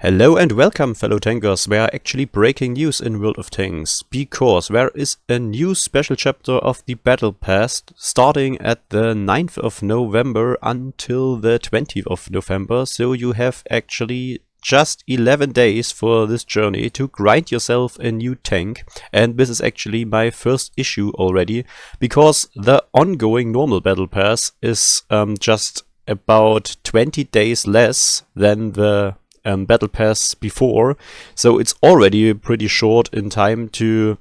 Hello and welcome, fellow tankers. We are actually breaking news in World of Tanks, because there is a new special chapter of the Battle Pass starting at the 9th of November until the 20th of November. So you have actually just 11 days for this journey to grind yourself a new tank. And this is actually my first issue already, because the ongoing normal Battle Pass is just about 20 days less than the Battle Pass before, so it's already pretty short in time to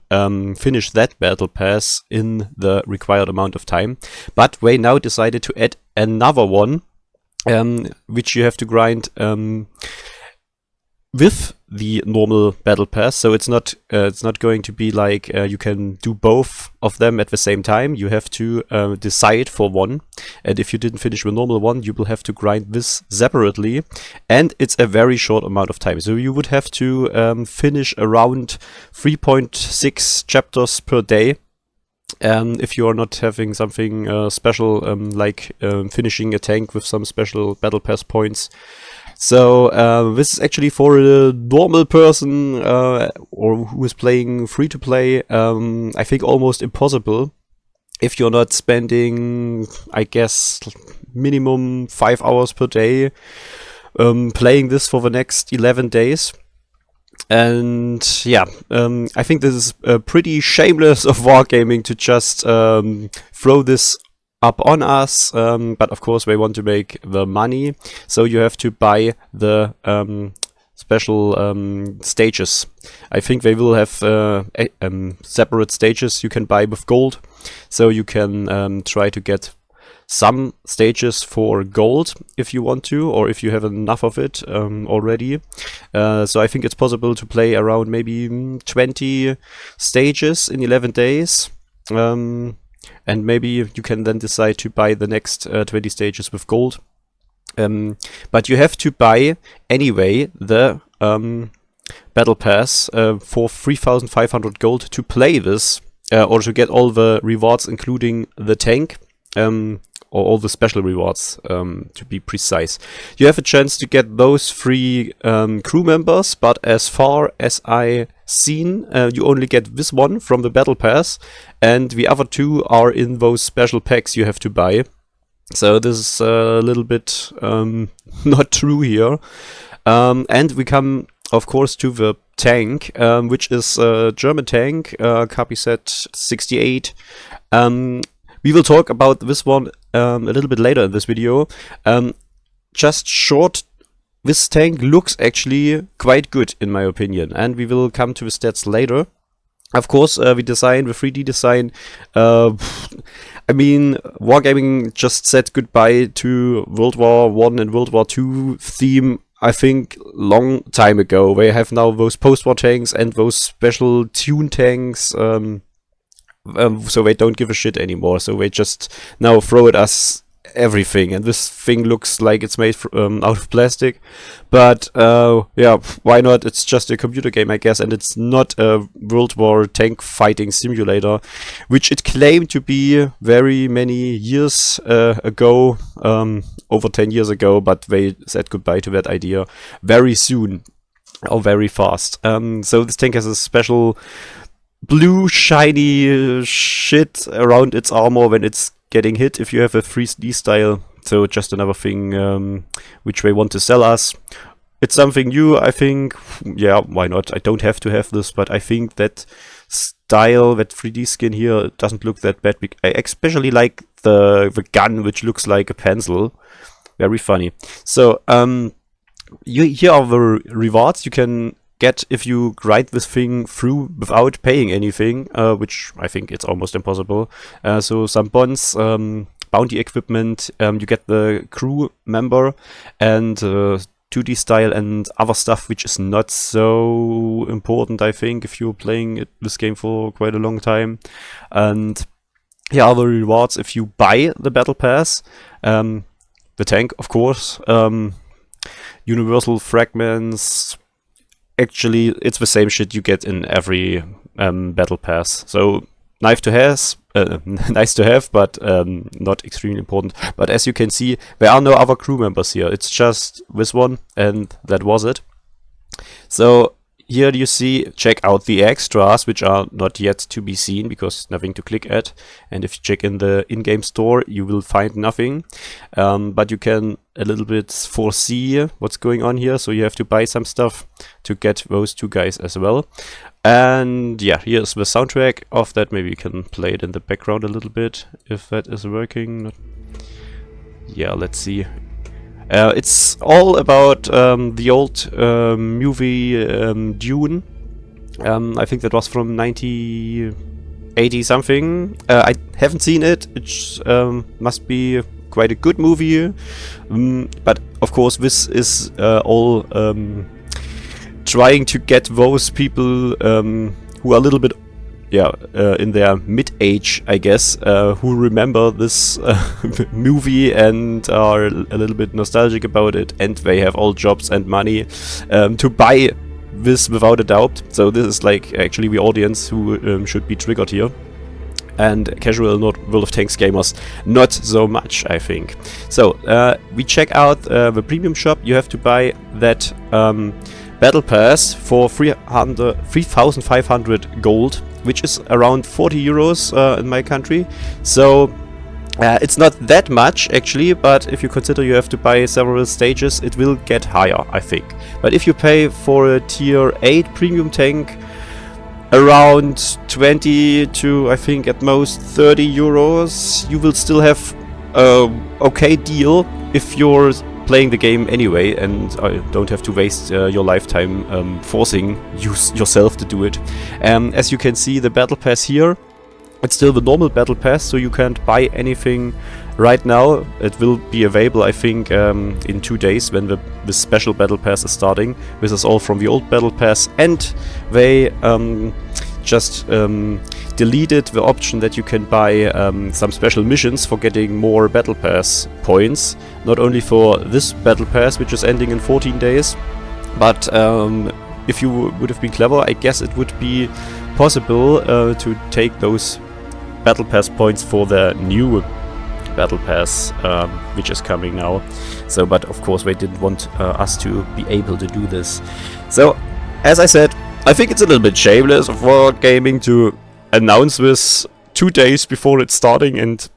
finish that Battle Pass in the required amount of time. But we now decided to add another one, which you have to grind with the normal Battle Pass. So it's not going to be like you can do both of them at the same time. You have to decide for one, and if you didn't finish the normal one, you will have to grind this separately, and it's a very short amount of time. So you would have to finish around 3.6 chapters per day. If you are not having something special, like finishing a tank with some special Battle Pass points. So this is actually for a normal person or who is playing free-to-play, I think almost impossible if you're not spending, I guess, minimum 5 hours per day playing this for the next 11 days. And yeah, I think this is pretty shameless of Wargaming to just throw this up on us, but of course they want to make the money, so you have to buy the special stages. I think they will have separate stages you can buy with gold, so you can try to get some stages for gold if you want to, or if you have enough of it already. So I think it's possible to play around maybe 20 stages in 11 days. And maybe you can then decide to buy the next 20 stages with gold. But you have to buy anyway the Battle Pass for 3,500 gold to play this, or to get all the rewards, including the tank, or all the special rewards, to be precise. You have a chance to get those 3 crew members, but as far as I seen, you only get this one from the Battle Pass, and the other 2 are in those special packs you have to buy. So this is a little bit not true here. And we come, of course, to the tank, which is a German tank, Kpz 68. We will talk about this one a little bit later in this video. Just short, this tank looks actually quite good in my opinion, and we will come to the stats later. Of course, we designed the 3D design. I mean, Wargaming just said goodbye to World War I and World War II theme, I think, long time ago. They have now those post-war tanks and those special tune tanks. So they don't give a shit anymore. So they just now throw at us everything, and this thing looks like it's made out of plastic. But yeah, why not? It's just a computer game, I guess, and it's not a World War tank fighting simulator, which it claimed to be very many years ago, over 10 years ago. But they said goodbye to that idea very soon, or very fast. So this tank has a special blue shiny shit around its armor when it's getting hit if you have a 3D style. So just another thing which they want to sell us. It's something new, I think. Yeah, why not? I don't have to have this, but I think that style, that 3D skin here, doesn't look that bad. I especially like the gun, which looks like a pencil. Very funny. So here are the rewards you can get if you grind this thing through without paying anything, which I think it's almost impossible. So some bonds, bounty equipment, you get the crew member, and 2D style and other stuff, which is not so important, I think, if you're playing this game for quite a long time. And here are the rewards if you buy the Battle Pass. The tank, of course, universal fragments. Actually, it's the same shit you get in every Battle Pass. So nice to have, but not extremely important. But as you can see, there are no other crew members here. It's just this one, and that was it. So here you see, check out the extras, which are not yet to be seen because nothing to click at. And if you check in the in-game store, you will find nothing. But you can a little bit foresee what's going on here. So you have to buy some stuff to get those two guys as well. And yeah, here's the soundtrack of that. Maybe you can play it in the background a little bit if that is working. Yeah, let's see. It's all about the old movie Dune. I think that was from 1980 something. I haven't seen it. It must be quite a good movie. But of course, this is all trying to get those people who are a little bit in their mid-age, I guess, who remember this movie and are a little bit nostalgic about it, and they have all jobs and money to buy this without a doubt. So this is like actually the audience who should be triggered here. And casual World of Tanks gamers, not so much, I think. So we check out the premium shop. You have to buy that Battle Pass for 3,500 gold, which is around 40 euros in my country. So it's not that much actually, but if you consider you have to buy several stages, it will get higher, I think. But if you pay for a tier 8 premium tank, around 20 to I think at most 30 euros, you will still have a okay deal if you're playing the game anyway, and don't have to waste your lifetime forcing yourself to do it. As you can see, the battle pass here, it's still the normal battle pass, so you can't buy anything right now. It will be available, I think, in 2 days when the special battle pass is starting. This is all from the old battle pass, and they just deleted the option that you can buy some special missions for getting more battle pass points. Not only for this battle pass, which is ending in 14 days, but if you would have been clever, I guess it would be possible to take those battle pass points for the new battle pass, which is coming now. So, but of course they didn't want us to be able to do this. So, as I said, I think it's a little bit shameless of Wargaming to announce this 2 days before it's starting and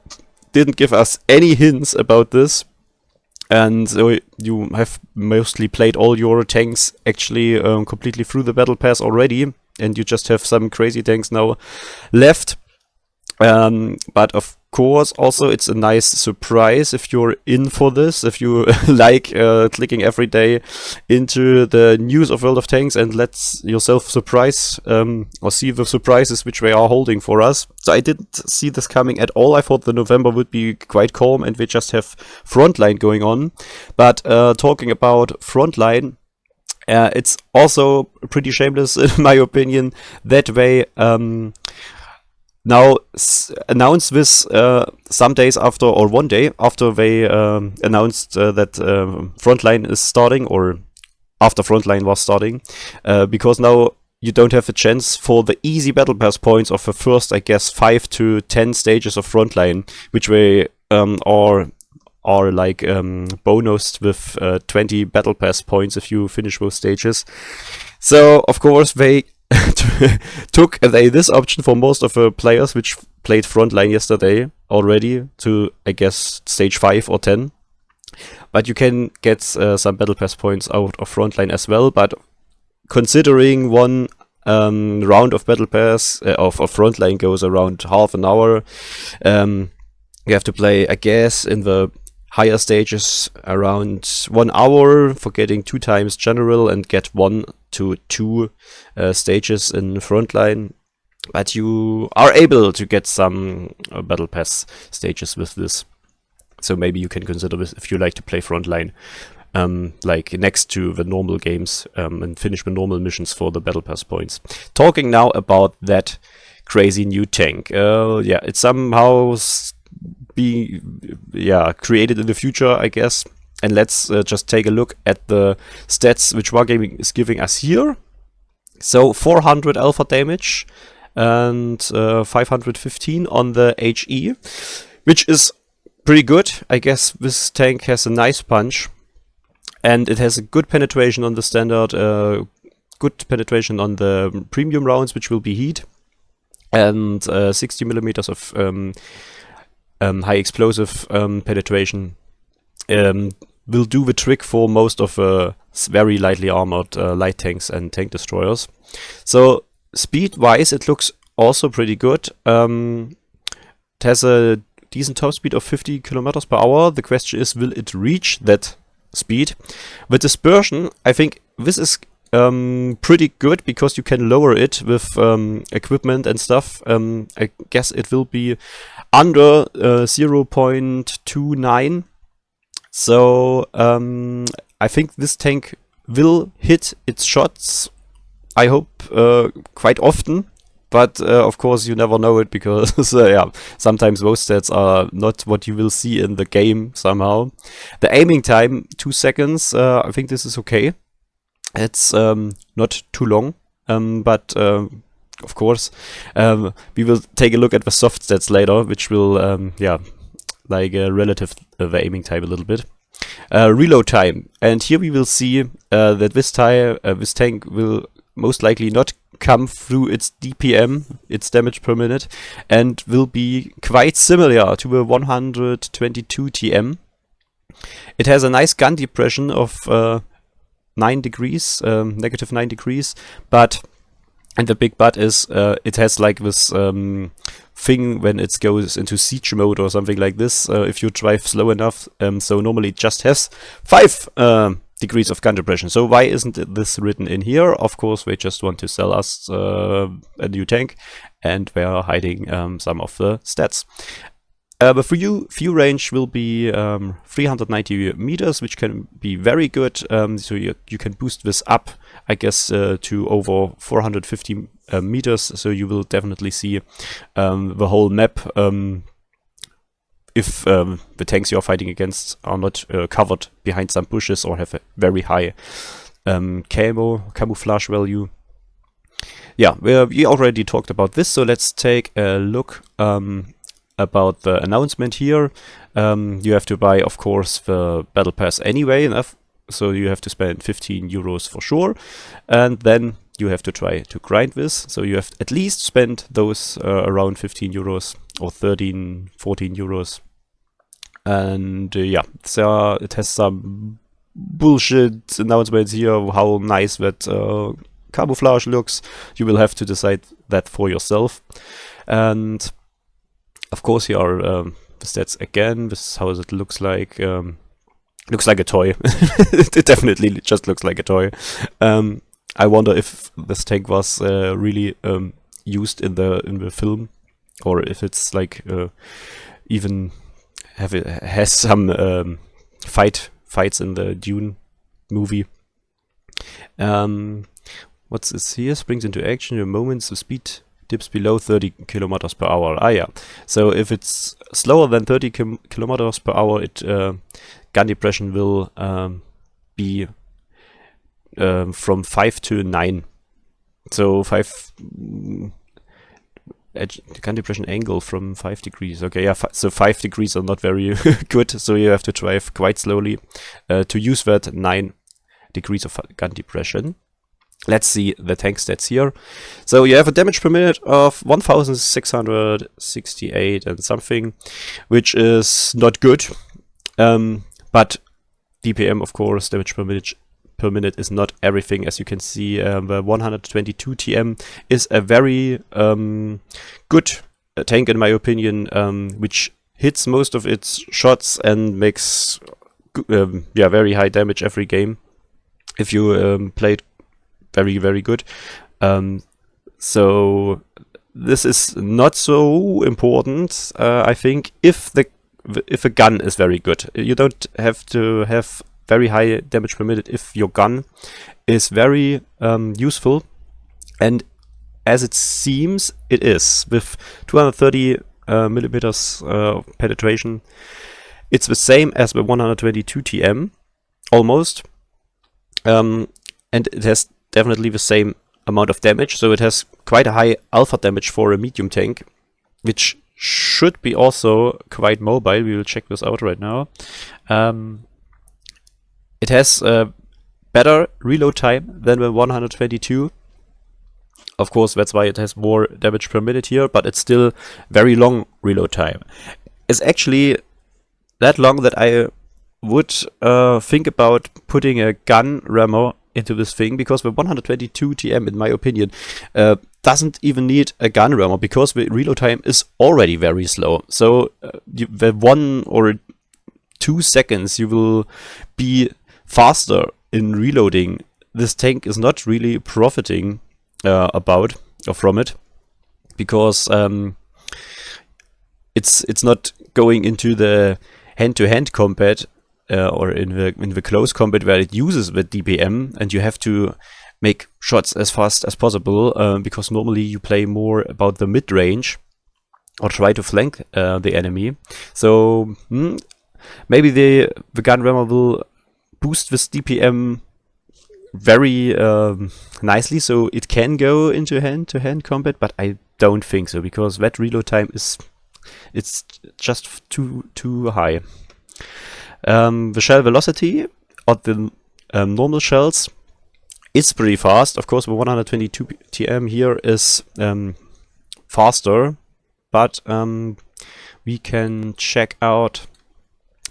didn't give us any hints about this. And so you have mostly played all your tanks actually completely through the battle pass already, and you just have some crazy tanks now left. But of course, also it's a nice surprise if you're in for this, if you like clicking every day into the news of World of Tanks and let yourself surprise or see the surprises which they are holding for us. So I didn't see this coming at all. I thought the November would be quite calm and we just have Frontline going on. But talking about Frontline, it's also pretty shameless in my opinion that they now announce this some days after, or 1 day after they announced that Frontline is starting, or after Frontline was starting, because now you don't have a chance for the easy battle pass points of the first, I guess, 5 to 10 stages of Frontline, which they are like bonused with 20 battle pass points if you finish those stages. So of course they took this option for most of the players which played Frontline yesterday already to, I guess, stage 5 or 10. But you can get some battle pass points out of Frontline as well. But considering one round of battle pass of Frontline goes around half an hour, you have to play, I guess, in the higher stages around 1 hour for getting 2 times general and get 1 to 2 stages in Frontline. But you are able to get some battle pass stages with this. So maybe you can consider this if you like to play Frontline, like next to the normal games, and finish the normal missions for the battle pass points. Talking now about that crazy new tank. Yeah, it's somehow be created in the future, I guess. And let's just take a look at the stats which Wargaming is giving us here. So 400 alpha damage and 515 on the HE, which is pretty good. I guess this tank has a nice punch and it has a good penetration on the standard good penetration on the premium rounds, which will be heat, and 60 millimeters of high explosive penetration will do the trick for most of very lightly armored light tanks and tank destroyers. So speed-wise, it looks also pretty good. It has a decent top speed of 50 kilometers per hour. The question is, will it reach that speed? With dispersion, I think this is pretty good because you can lower it with equipment and stuff. I guess it will be under 0.29. So I think this tank will hit its shots, I hope, quite often. But of course you never know it because yeah, sometimes those stats are not what you will see in the game somehow. The aiming time, 2 seconds, I think this is okay. It's not too long, but of course we will take a look at the soft stats later, which will yeah, like relative the aiming time a little bit. Reload time, and here we will see that this tank will most likely not come through its DPM, its damage per minute, and will be quite similar to a 122 TM. It has a nice gun depression of 9 degrees, negative 9 degrees, but, and the big but is, it has like this thing when it goes into siege mode or something like this, if you drive slow enough, so normally it just has 5 degrees of gun depression. So why isn't this written in here? Of course, they just want to sell us a new tank, and they are hiding some of the stats. The view range will be 390 meters, which can be very good. So you can boost this up, I guess, to over 450 meters. So you will definitely see the whole map if the tanks you're fighting against are not covered behind some bushes or have a very high camouflage value. Yeah, we already talked about this, so let's take a look about the announcement here. You have to buy, of course, the battle pass anyway, so you have to spend 15 euros for sure, and then you have to try to grind this, so you have at least spend those around 15 euros or 13, 14 euros. And yeah, so it has some bullshit announcements here, how nice that camouflage looks. You will have to decide that for yourself. And of course, here are the stats again. This is how it looks like. Looks like a toy. It definitely just looks like a toy. I wonder if this tank was really used in the film, or if it's like even has some fights in the Dune movie. What's this here? Springs into action in moments. The speed dips below 30 kilometers per hour. Ah, yeah. So if it's slower than 30 kilometers per hour, it gun depression will be from 5 to 9. So 5 gun depression angle from 5 degrees. Okay, yeah. So 5 degrees are not very good. So you have to drive quite slowly to use that 9 degrees of gun depression. Let's see the tank stats here. So you have a damage per minute of 1668 and something, which is not good. But DPM, of course, damage per minute is not everything. As you can see, the 122 TM is a very good tank, in my opinion, which hits most of its shots and makes very high damage every game if you play it very, very good. So this is not so important, I think, if a gun is very good. You don't have to have very high damage per minute if your gun is very useful, and as it seems it is, with 230 millimeters penetration. It's the same as the 122 TM, almost, and it has definitely the same amount of damage, so it has quite a high alpha damage for a medium tank, which should be also quite mobile. We will check this out right now. It has better reload time than the 122. Of course, that's why it has more damage per minute here, but it's still very long reload time. It's actually that long that I would think about putting a gun rammer into this thing, because the 122 TM, in my opinion, doesn't even need a gun rammer, because the reload time is already very slow. So the 1 or 2 seconds you will be faster in reloading, this tank is not really profiting from it, because it's not going into the hand-to-hand combat or in the close combat where it uses the DPM, and you have to make shots as fast as possible, because normally you play more about the mid-range or try to flank the enemy. So maybe the gun rammer will boost this DPM very nicely, so it can go into hand-to-hand combat, but I don't think so, because that reload time it's just too high. The shell velocity of the normal shells is pretty fast. Of course, the 122 TM here is faster, but we can check out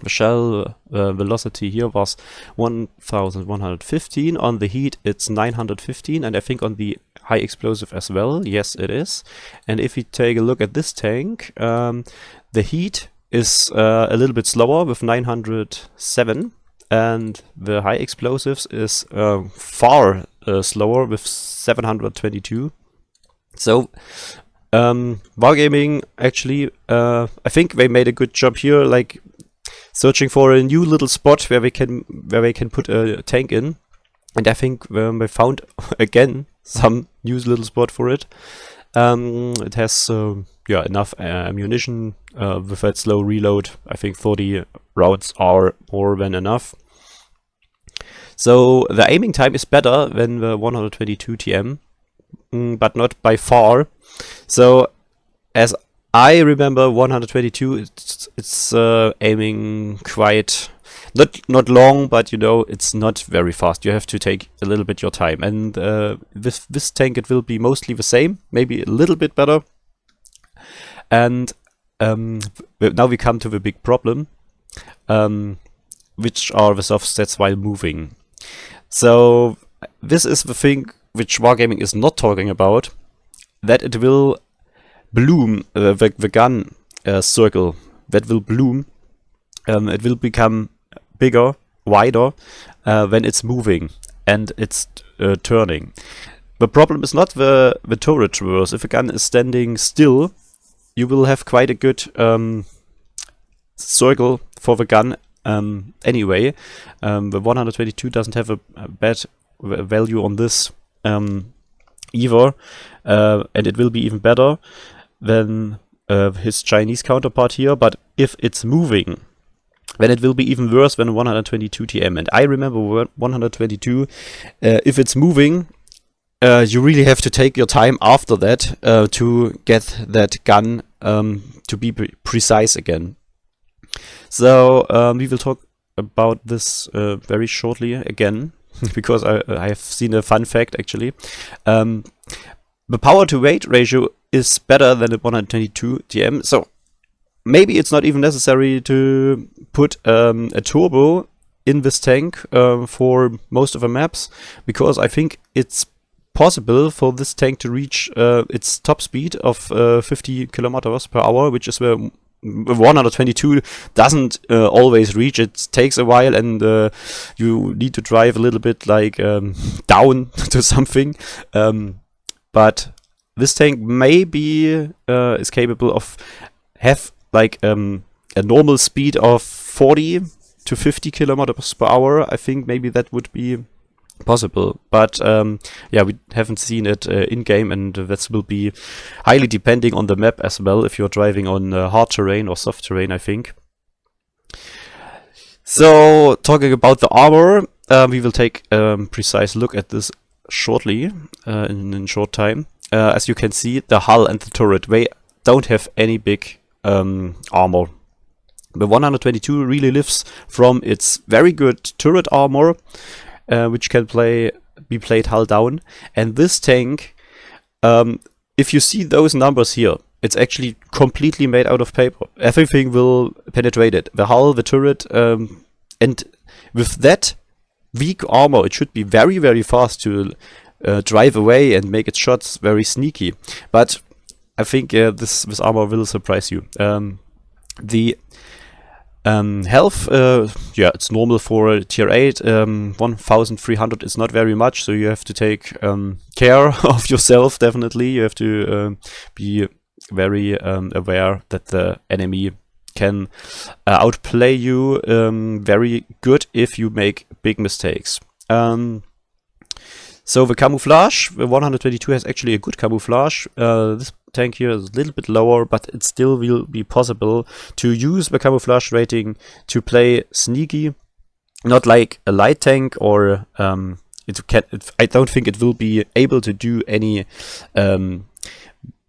the shell velocity here was 1115. On the heat it's 915, and I think on the high explosive as well. Yes, it is. And if we take a look at this tank, the heat is a little bit slower with 907, and the high explosives is far slower with 722. So Wargaming actually, I think they made a good job here, like searching for a new little spot where they can put a tank in, and I think they found again some new little spot for it. It has enough ammunition with that slow reload. I think 40 rounds are more than enough. So the aiming time is better than the 122 TM, but not by far. So as I remember, 122, it's aiming quite not long, but you know, it's not very fast. You have to take a little bit your time, and with this tank it will be mostly the same, maybe a little bit better. And now we come to the big problem, which are the offsets while moving. So this is the thing which Wargaming is not talking about, that it will bloom, the gun circle that will bloom, it will become bigger, wider when it's moving and it's turning. The problem is not the turret traverse. If a gun is standing still, you will have quite a good circle for the gun anyway. The 122 doesn't have a bad value on this either, and it will be even better than his Chinese counterpart here. But if it's moving, then it will be even worse than 122 TM. And I remember 122, if it's moving, you really have to take your time after that to get that gun to be precise again. So we will talk about this very shortly again, because I have seen a fun fact actually. The power to weight ratio is better than the 122 TM, so maybe it's not even necessary to put a turbo in this tank for most of the maps, because I think it's possible for this tank to reach its top speed of 50 kilometers per hour, which is where 122 doesn't always reach. It takes a while, and you need to drive a little bit like down to something. But this tank maybe is capable of have like a normal speed of 40 to 50 kilometers per hour. I think maybe that would be possible, but yeah, we haven't seen it in game, and that will be highly depending on the map as well, if you're driving on hard terrain or soft terrain, I think. So talking about the armor, we will take a precise look at this shortly, in short time. As you can see, the hull and the turret, they don't have any big armor. The 122 really lives from its very good turret armor, which can be played hull down. And this tank, if you see those numbers here, it's actually completely made out of paper. Everything will penetrate it. The hull, the turret, and with that weak armor, it should be very, very fast to drive away and make its shots very sneaky. But I think this armor will surprise you. The health, yeah, it's normal for a tier 8. 1300 is not very much, so you have to take care of yourself, definitely. You have to be very aware that the enemy can outplay you very good if you make big mistakes. So the camouflage, the 122 has actually a good camouflage. This tank here is a little bit lower, but it still will be possible to use the camouflage rating to play sneaky, not like a light tank, or I don't think it will be able to do any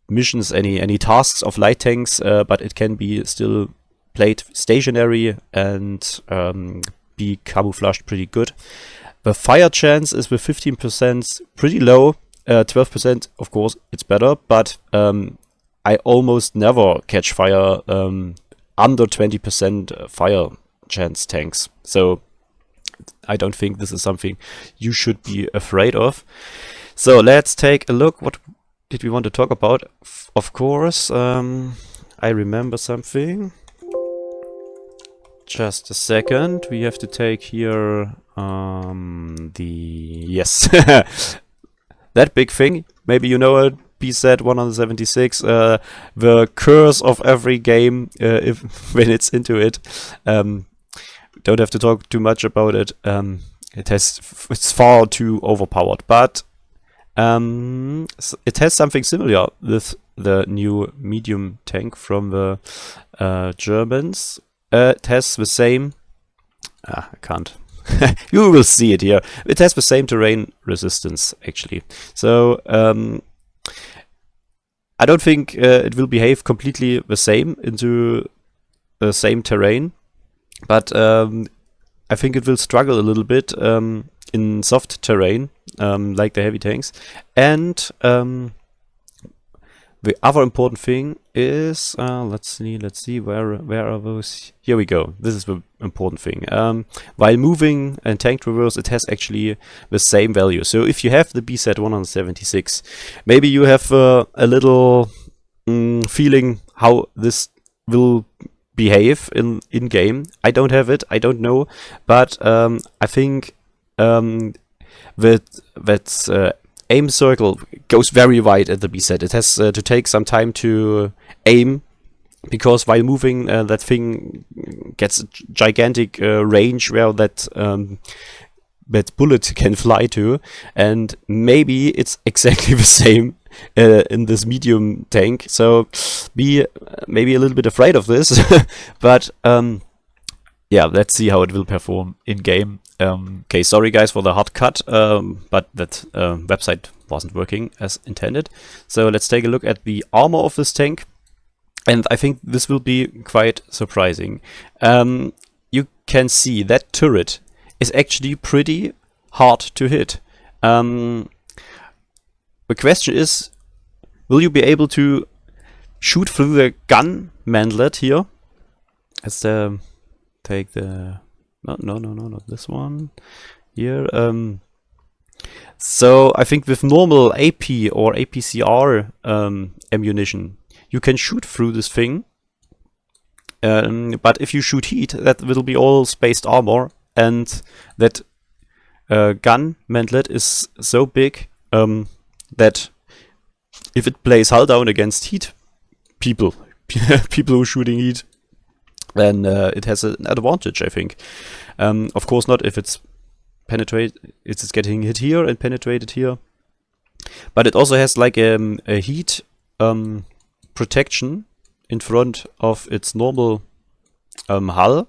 missions, any tasks of light tanks, but it can be still played stationary and be camouflaged pretty good. The fire chance is with 15% pretty low. 12%, of course, it's better, but I almost never catch fire under 20% fire chance tanks. So I don't think this is something you should be afraid of. So let's take a look. What did we want to talk about? Of course, I remember something. Just a second. We have to take here yes, that big thing. Maybe you know it. Kpz 176. The curse of every game when it's into it. Don't have to talk too much about it. It's far too overpowered, but it has something similar with the new medium tank from the Germans. It has the same. I can't. You will see it here. It has the same terrain resistance, actually. So I don't think it will behave completely the same into the same terrain, but I think it will struggle a little bit in soft terrain, like the heavy tanks. And the other important thing is, let's see, where are those? Here we go. This is the important thing. While moving and tank traverse, it has actually the same value. So if you have the Kpz 176, maybe you have a little feeling how this will behave in game. I don't have it. I don't know, but I think that's aim circle goes very wide at the Kpz. It has to take some time to aim, because while moving that thing gets a gigantic range where that bullet can fly to, and maybe it's exactly the same in this medium tank. So be maybe a little bit afraid of this, but yeah, let's see how it will perform in game. Okay, sorry guys for the hard cut, but that website wasn't working as intended. So let's take a look at the armor of this tank, and I think this will be quite surprising. You can see that turret is actually pretty hard to hit. The question is, will you be able to shoot through the gun mantlet here? Let's take the... No, not this one. Here. So I think with normal AP or APCR ammunition, you can shoot through this thing. But if you shoot heat, that will be all spaced armor, and that gun mantlet is so big that if it plays hull down against heat people who are shooting heat, then it has an advantage, I think. Of course not if it's getting hit here and penetrated here. But it also has like a heat protection in front of its normal hull.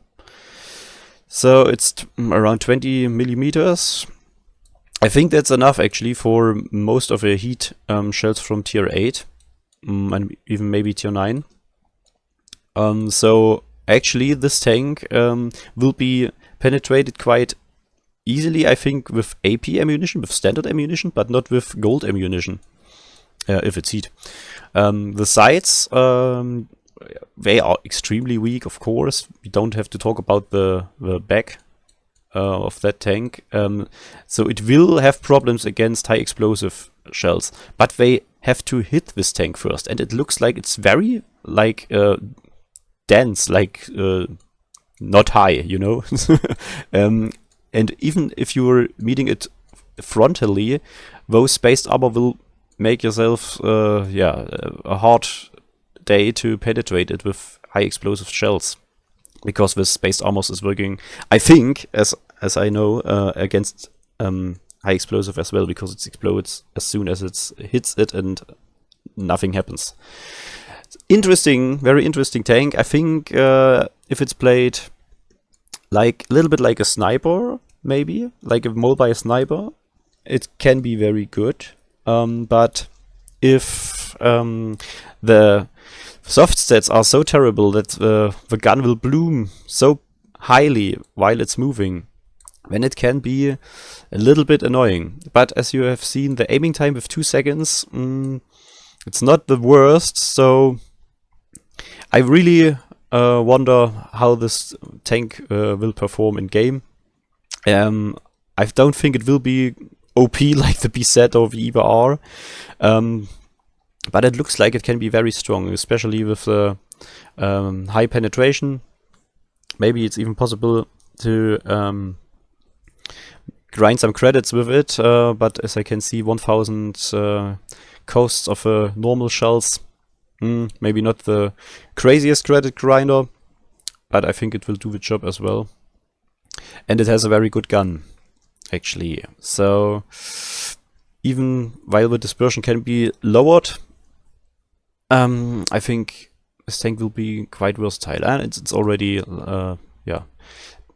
So it's around 20 millimeters. I think that's enough actually for most of the heat shells from tier 8 and even maybe tier 9. So actually this tank will be penetrated quite easily, I think, with AP ammunition, with standard ammunition, but not with gold ammunition, if it's heat. The sights, they are extremely weak, of course. We don't have to talk about the back of that tank. So it will have problems against high explosive shells, but they have to hit this tank first, and it looks like it's very like dense, like not high, you know. And even if you're meeting it frontally, those spaced armor will make yourself a hard day to penetrate it with high explosive shells, because this spaced armor is working, I think, as I know, against high explosive as well, because it explodes as soon as it hits it and nothing happens. Interesting, very interesting tank. I think if it's played like a little bit like a sniper, maybe like a mobile sniper, it can be very good. But if the soft stats are so terrible that the gun will bloom so highly while it's moving, then it can be a little bit annoying. But as you have seen, the aiming time with 2 seconds, it's not the worst. So I really wonder how this tank will perform in game. I don't think it will be OP like the Kpz or the Eber are, but it looks like it can be very strong, especially with the high penetration. Maybe it's even possible to grind some credits with it, but as I can see, 1000 costs of normal shells. Maybe not the craziest credit grinder, but I think it will do the job as well. And it has a very good gun, actually. So even while the dispersion can be lowered, I think this tank will be quite versatile, and it's already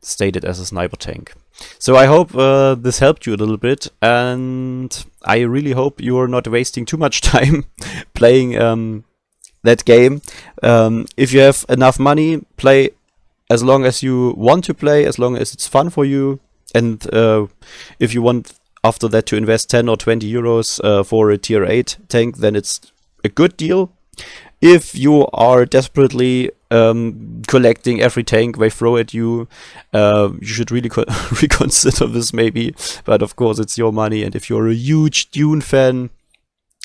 stated as a sniper tank. So I hope this helped you a little bit, and I really hope you are not wasting too much time playing that game. If you have enough money, play as long as you want to play, as long as it's fun for you. And if you want after that to invest 10 or 20 euros for a tier 8 tank, then it's a good deal. If you are desperately collecting every tank they throw at you, you should really reconsider this maybe. But of course, it's your money, and if you're a huge Dune fan,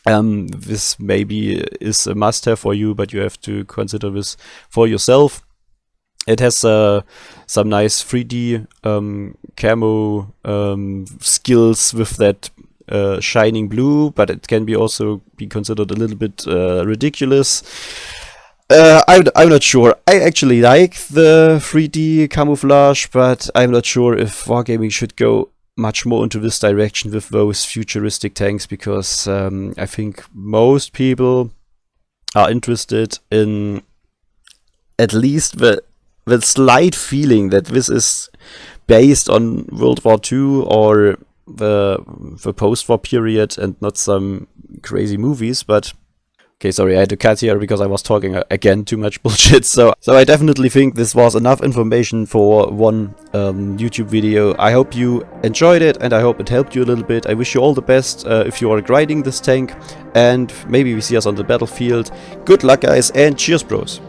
this maybe is a must-have for you, but you have to consider this for yourself. It has some nice 3D camo skills with that shining blue, but it can be also be considered a little bit ridiculous. I'm not sure. I actually like the 3D camouflage, but I'm not sure if Wargaming should go much more into this direction with those futuristic tanks, because I think most people are interested in at least the slight feeling that this is based on World War II or the post-war period and not some crazy movies. But okay, sorry, I had to cut here because I was talking again too much bullshit. So I definitely think this was enough information for one YouTube video. I hope you enjoyed it, and I hope it helped you a little bit. I wish you all the best if you are grinding this tank, and maybe we see us on the battlefield. Good luck, guys, and cheers, bros.